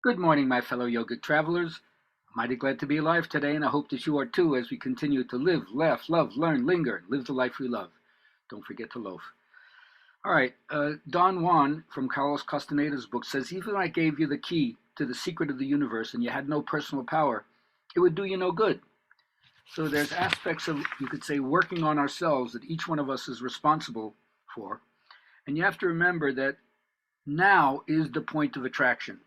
Good morning, my fellow yogic travelers. I'm mighty glad to be alive today, and I hope that you are too as we continue to live, laugh, love, learn, linger, and live the life we love. Don't forget to loaf. All right, Don Juan from Carlos Castaneda's book says, even if I gave you the key to the secret of the universe and you had no personal power, it would do you no good. So there's aspects of, you could say, working on ourselves that each one of us is responsible for. And you have to remember that now is the point of attraction.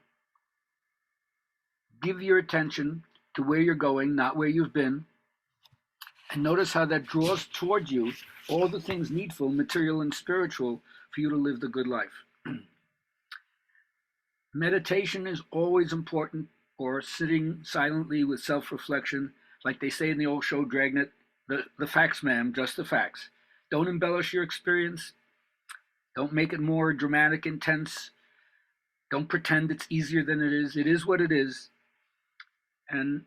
Give your attention to where you're going, not where you've been. And notice how that draws toward you all the things needful, material and spiritual, for you to live the good life. Meditation is always important, or sitting silently with self-reflection. Like they say in the old show Dragnet, the facts, ma'am, just the facts. Don't embellish your experience. Don't make it more dramatic, intense. Don't pretend it's easier than it is. It is what it is. And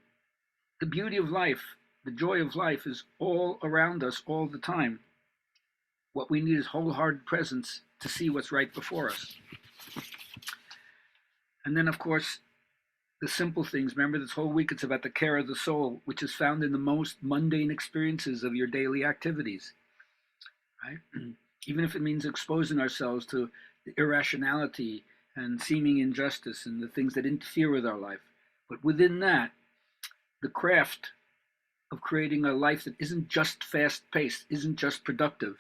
the beauty of life, the joy of life is all around us all the time. What we need is wholehearted presence to see what's right before us. And then, of course, the simple things. Remember, this whole week it's about the care of the soul, which is found in the most mundane experiences of your daily activities. Right? Even if it means exposing ourselves to the irrationality and seeming injustice and the things that interfere with our life. But within that, the craft of creating a life that isn't just fast-paced, isn't just productive.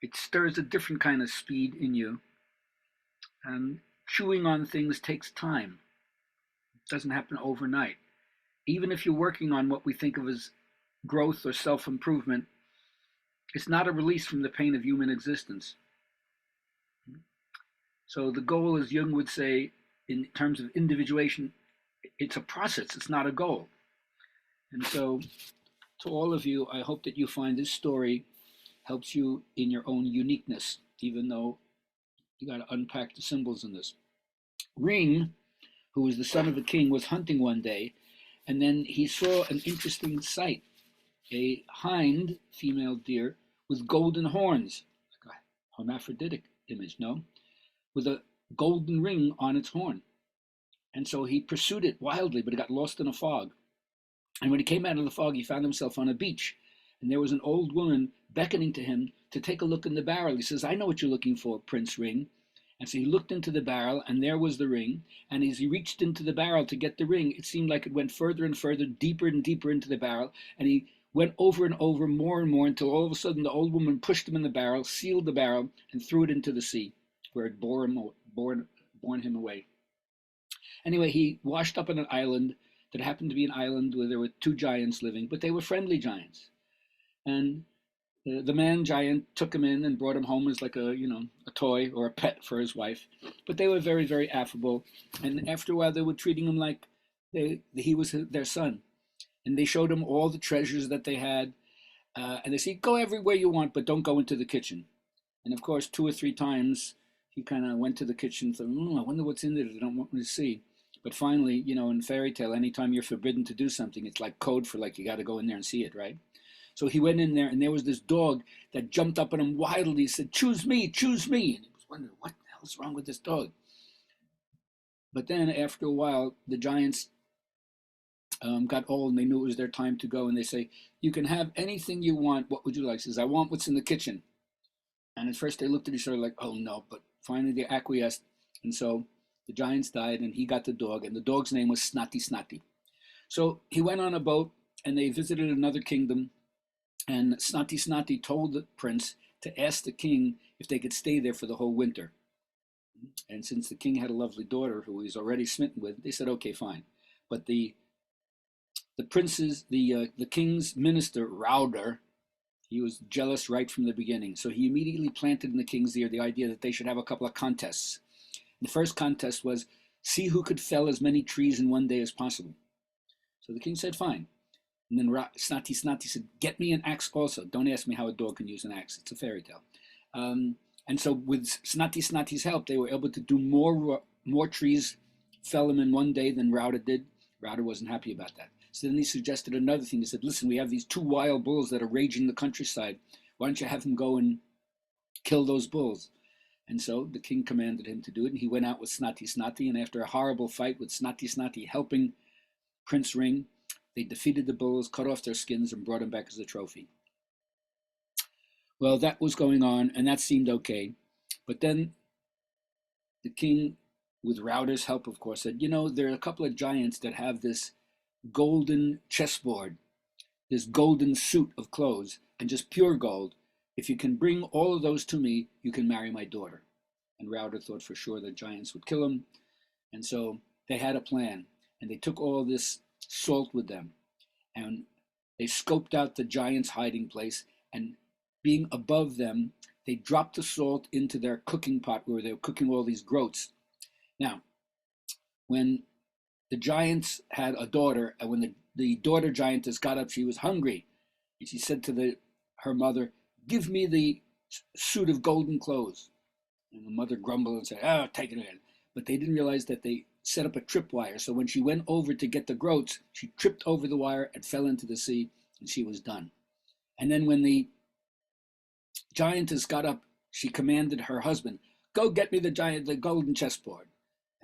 It stirs a different kind of speed in you. And chewing on things takes time. It doesn't happen overnight. Even if you're working on what we think of as growth or self-improvement, it's not a release from the pain of human existence. So the goal, as Jung would say, in terms of individuation, it's a process, it's not a goal. And so to all of you, I hope that you find this story helps you in your own uniqueness, even though you got to unpack the symbols in this. Ring, who was the son of a king, was hunting one day, and then he saw an interesting sight. A hind, female deer, with golden horns, like a hermaphroditic image, no? With a golden ring on its horn. And so he pursued it wildly, but it got lost in a fog. And when he came out of the fog, he found himself on a beach. And there was an old woman beckoning to him to take a look in the barrel. He says, I know what you're looking for, Prince Ring. And so he looked into the barrel, and there was the ring. And as he reached into the barrel to get the ring, it seemed like it went further and further, deeper and deeper into the barrel. And he went over and over more and more until all of a sudden the old woman pushed him in the barrel, sealed the barrel, and threw it into the sea, where it borne him away. Anyway, he washed up on an island that happened to be an island where there were two giants living, but they were friendly giants. And the man giant took him in and brought him home as like a toy or a pet for his wife. But they were very, very affable. And after a while, they were treating him like he was their son. And they showed him all the treasures that they had. And they said, go everywhere you want, but don't go into the kitchen. And of course, 2 or 3 times, he kind of went to the kitchen and thought, I wonder what's in there that they don't want me to see. But finally, in fairy tale, anytime you're forbidden to do something, it's like code for like, you got to go in there and see it, right? So he went in there, and there was this dog that jumped up at him wildly. He said, choose me, choose me. And he was wondering, what the hell's wrong with this dog? But then after a while, the giants got old, and they knew it was their time to go. And they say, you can have anything you want. What would you like? He says, I want what's in the kitchen. And at first they looked at each other like, oh no. But finally they acquiesced. And so the giants died, and he got the dog. And the dog's name was Snotty Snotty. So he went on a boat, and they visited another kingdom. And Snotty Snotty told the prince to ask the king if they could stay there for the whole winter. And since the king had a lovely daughter who he was already smitten with, they said, okay, fine. But the king's minister, Rauder, he was jealous right from the beginning. So he immediately planted in the king's ear the idea that they should have a couple of contests. The first contest was, see who could fell as many trees in one day as possible. So the king said, fine. And then Snotty Snotty said, get me an axe also. Don't ask me how a dog can use an axe. It's a fairy tale. And so with Snotty Snotty's help, they were able to do more trees, fell them in one day than Rauder did. Rauder wasn't happy about that. So then he suggested another thing. He said, listen, we have these 2 wild bulls that are raging the countryside. Why don't you have them go and kill those bulls? And so the king commanded him to do it, and he went out with Snati Snati, and after a horrible fight with Snati Snati helping Prince Ring, they defeated the bulls, cut off their skins, and brought him back as a trophy. Well, that was going on, and that seemed okay. But then the king, with Router's help, of course, said, there are a couple of giants that have this golden chessboard, this golden suit of clothes, and just pure gold. If you can bring all of those to me, you can marry my daughter. And Router thought for sure the giants would kill him. And so they had a plan. And they took all this salt with them. And they scoped out the giants' hiding place. And being above them, they dropped the salt into their cooking pot where they were cooking all these groats. Now, when the giants had a daughter, and when the daughter giantess got up, she was hungry. And she said to her mother, "Give me the suit of golden clothes." And the mother grumbled and said, "Oh, take it again." But they didn't realize that they set up a tripwire. So when she went over to get the groats, she tripped over the wire and fell into the sea, and she was done. And then when the giantess got up, she commanded her husband, "Go get me the golden chessboard."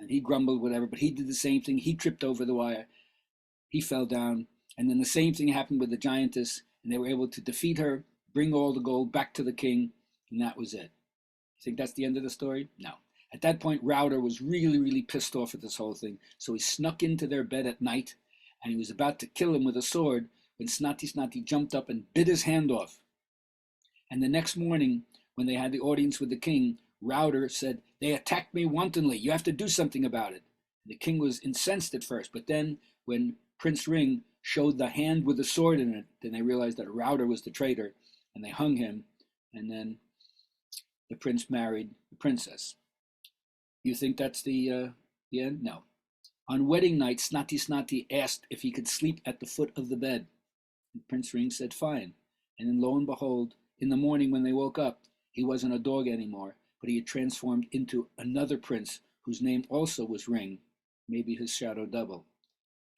And he grumbled, whatever, but he did the same thing. He tripped over the wire. He fell down. And then the same thing happened with the giantess, and they were able to defeat her, bring all the gold back to the king, and that was it. You think that's the end of the story? No. At that point, Router was really, really pissed off at this whole thing. So he snuck into their bed at night, and he was about to kill him with a sword when Snati Snati jumped up and bit his hand off. And the next morning, when they had the audience with the king, Router said, "They attacked me wantonly. You have to do something about it." And the king was incensed at first, but then when Prince Ring showed the hand with the sword in it, then they realized that Router was the traitor, and they hung him, and then the prince married the princess. You think that's the end? No. On wedding night, Snati Snati asked if he could sleep at the foot of the bed. And Prince Ring said, "Fine." And then lo and behold, in the morning when they woke up, he wasn't a dog anymore, but he had transformed into another prince whose name also was Ring, maybe his shadow double.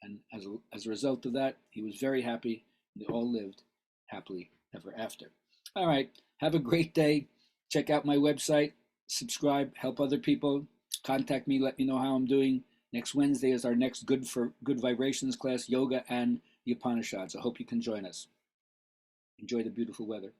And as a result of that, he was very happy. And they all lived happily ever after. All right. Have a great day. Check out my website. Subscribe. Help other people. Contact me. Let me know how I'm doing. Next Wednesday is our next Good Vibrations class, yoga and the Upanishads. I hope you can join us. Enjoy the beautiful weather.